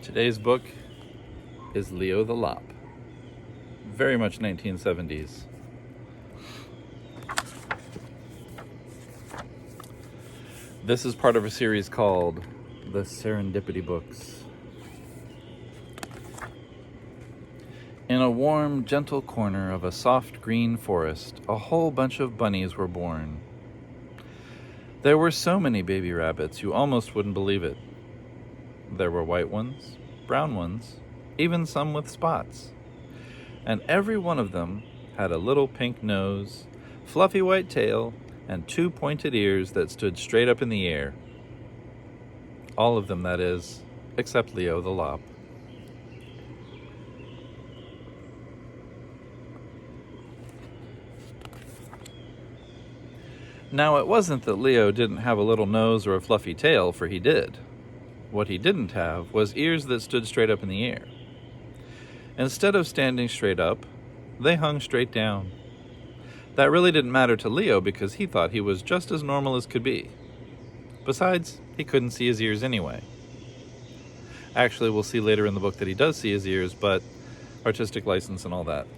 Today's book is Leo the Lop. Very much 1970s. This is part of a series called The Serendipity Books. In a warm, gentle corner of a soft green forest, a whole bunch of bunnies were born. There were so many baby rabbits you almost wouldn't believe it. There were white ones, brown ones, even some with spots. And every one of them had a little pink nose, fluffy white tail, and two pointed ears that stood straight up in the air. All of them, that is, except Leo the Lop. Now, it wasn't that Leo didn't have a little nose or a fluffy tail, for he did. What he didn't have was ears that stood straight up in the air. Instead of standing straight up, they hung straight down. That really didn't matter to Leo because he thought he was just as normal as could be. Besides, he couldn't see his ears anyway. Actually, we'll see later in the book that he does see his ears, but artistic license and all that.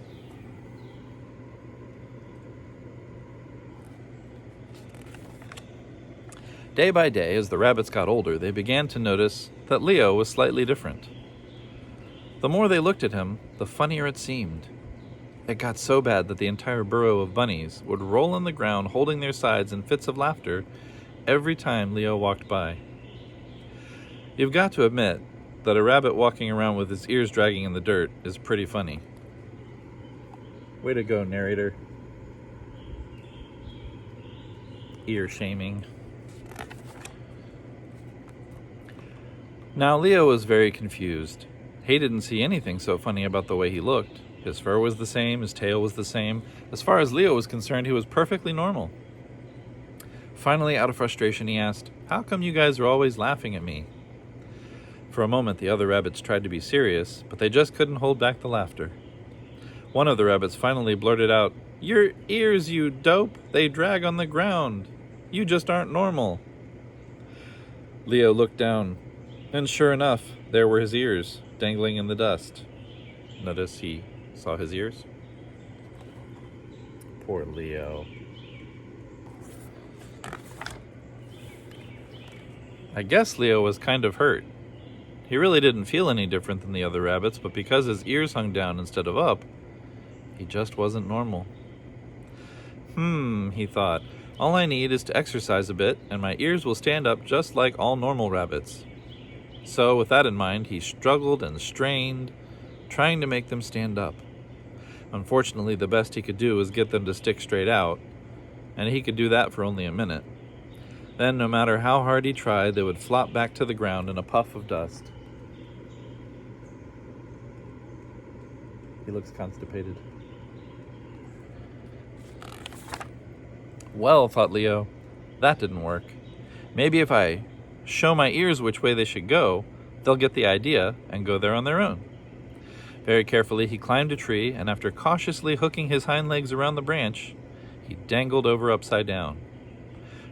Day by day, as the rabbits got older, they began to notice that Leo was slightly different. The more they looked at him, the funnier it seemed. It got so bad that the entire burrow of bunnies would roll on the ground holding their sides in fits of laughter every time Leo walked by. You've got to admit that a rabbit walking around with his ears dragging in the dirt is pretty funny. Way to go, narrator. Ear shaming. Now, Leo was very confused. He didn't see anything so funny about the way he looked. His fur was the same, his tail was the same. As far as Leo was concerned, he was perfectly normal. Finally, out of frustration, he asked, "How come you guys are always laughing at me?" For a moment, the other rabbits tried to be serious, but they just couldn't hold back the laughter. One of the rabbits finally blurted out, "Your ears, you dope! They drag on the ground! You just aren't normal!" Leo looked down, and sure enough, there were his ears, dangling in the dust. Notice he saw his ears? Poor Leo. I guess Leo was kind of hurt. He really didn't feel any different than the other rabbits, but because his ears hung down instead of up, he just wasn't normal. He thought, all I need is to exercise a bit, and my ears will stand up just like all normal rabbits. So, with that in mind, he struggled and strained, trying to make them stand up. Unfortunately, the best he could do was get them to stick straight out, and he could do that for only a minute. Then, no matter how hard he tried, they would flop back to the ground in a puff of dust. He looks constipated. Well, thought Leo, that didn't work. Maybe if I show my ears which way they should go, they'll get the idea and go there on their own. Very carefully, he climbed a tree, and after cautiously hooking his hind legs around the branch, he dangled over upside down.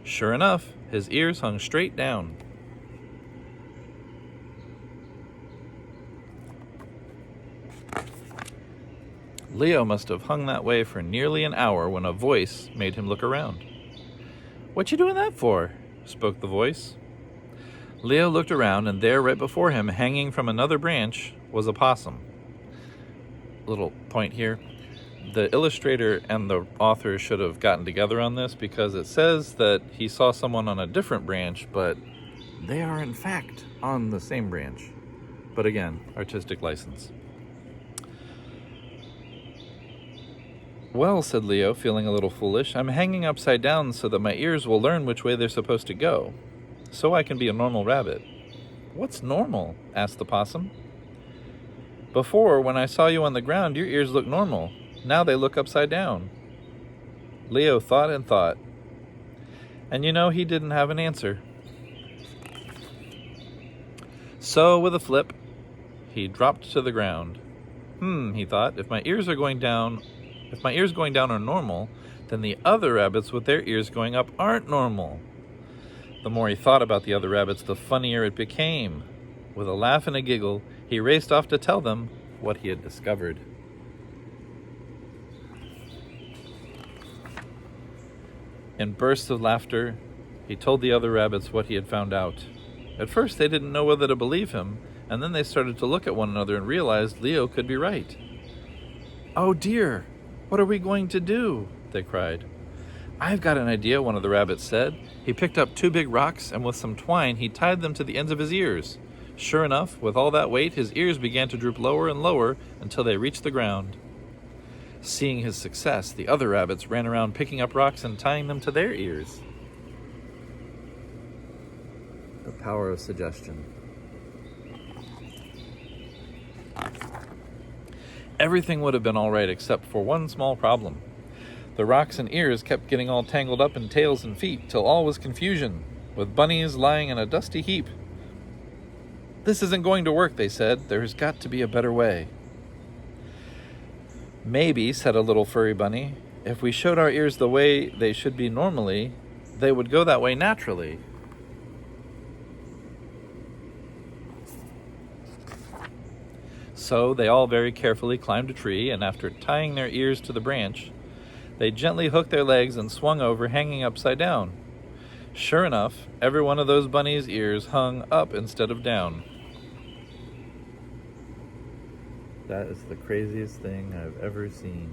Sure enough, his ears hung straight down. Leo must have hung that way for nearly an hour when a voice made him look around. "What you doing that for?" spoke the voice. Leo looked around, and there, right before him, hanging from another branch, was a possum. Little point here. The illustrator and the author should have gotten together on this because it says that he saw someone on a different branch, but they are, in fact, on the same branch. But again, artistic license. "Well," said Leo, feeling a little foolish, "I'm hanging upside down so that my ears will learn which way they're supposed to go, so I can be a normal rabbit." "What's normal?" asked the possum. "Before, when I saw you on the ground, your ears looked normal. Now they look upside down." Leo thought and thought. And he didn't have an answer. So, with a flip, he dropped to the ground. He thought, if my ears going down are normal, then the other rabbits with their ears going up aren't normal. The more he thought about the other rabbits, the funnier it became. With a laugh and a giggle, he raced off to tell them what he had discovered. In bursts of laughter, he told the other rabbits what he had found out. At first, they didn't know whether to believe him, and then they started to look at one another and realized Leo could be right. "Oh dear, what are we going to do?" they cried. "I've got an idea," one of the rabbits said. He picked up 2 big rocks, and with some twine, he tied them to the ends of his ears. Sure enough, with all that weight, his ears began to droop lower and lower until they reached the ground. Seeing his success, the other rabbits ran around picking up rocks and tying them to their ears. The power of suggestion. Everything would have been all right except for one small problem. The rocks and ears kept getting all tangled up in tails and feet till all was confusion, with bunnies lying in a dusty heap. "This isn't going to work," they said. "There's got to be a better way." "Maybe," said a little furry bunny, "if we showed our ears the way they should be normally, they would go that way naturally." So they all very carefully climbed a tree, and after tying their ears to the branch, they gently hooked their legs and swung over, hanging upside down. Sure enough, every one of those bunnies' ears hung up instead of down. That is the craziest thing I've ever seen.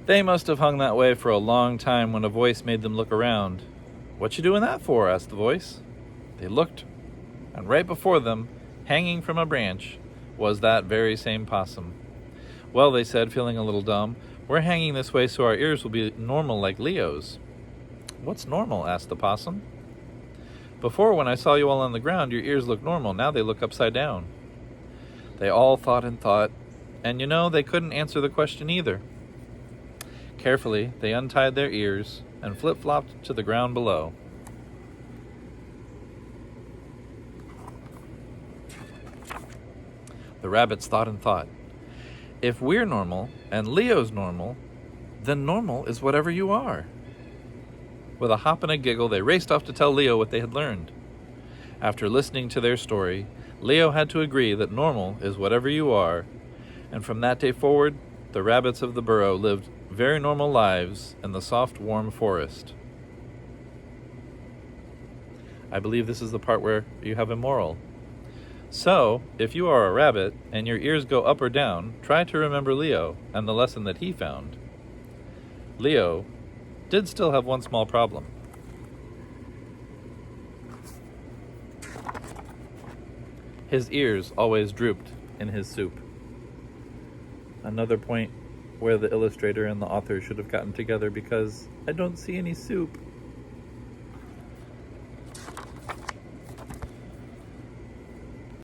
They must have hung that way for a long time when a voice made them look around. "What you doing that for?" asked the voice. They looked, and right before them, hanging from a branch, was that very same possum. "Well," they said, feeling a little dumb, "we're hanging this way so our ears will be normal like Leo's." "What's normal?" asked the possum. "Before, when I saw you all on the ground, your ears looked normal. Now they look upside down." They all thought and thought, and they couldn't answer the question either. Carefully, they untied their ears and flip-flopped to the ground below. The rabbits thought and thought. "If we're normal and Leo's normal, then normal is whatever you are." With a hop and a giggle, they raced off to tell Leo what they had learned. After listening to their story, Leo had to agree that normal is whatever you are, and from that day forward, the rabbits of the burrow lived very normal lives in the soft, warm forest. I believe this is the part where you have a moral. So, if you are a rabbit and your ears go up or down, try to remember Leo and the lesson that he found. Leo did still have one small problem. His ears always drooped in his soup. Another point where the illustrator and the author should have gotten together, because I don't see any soup.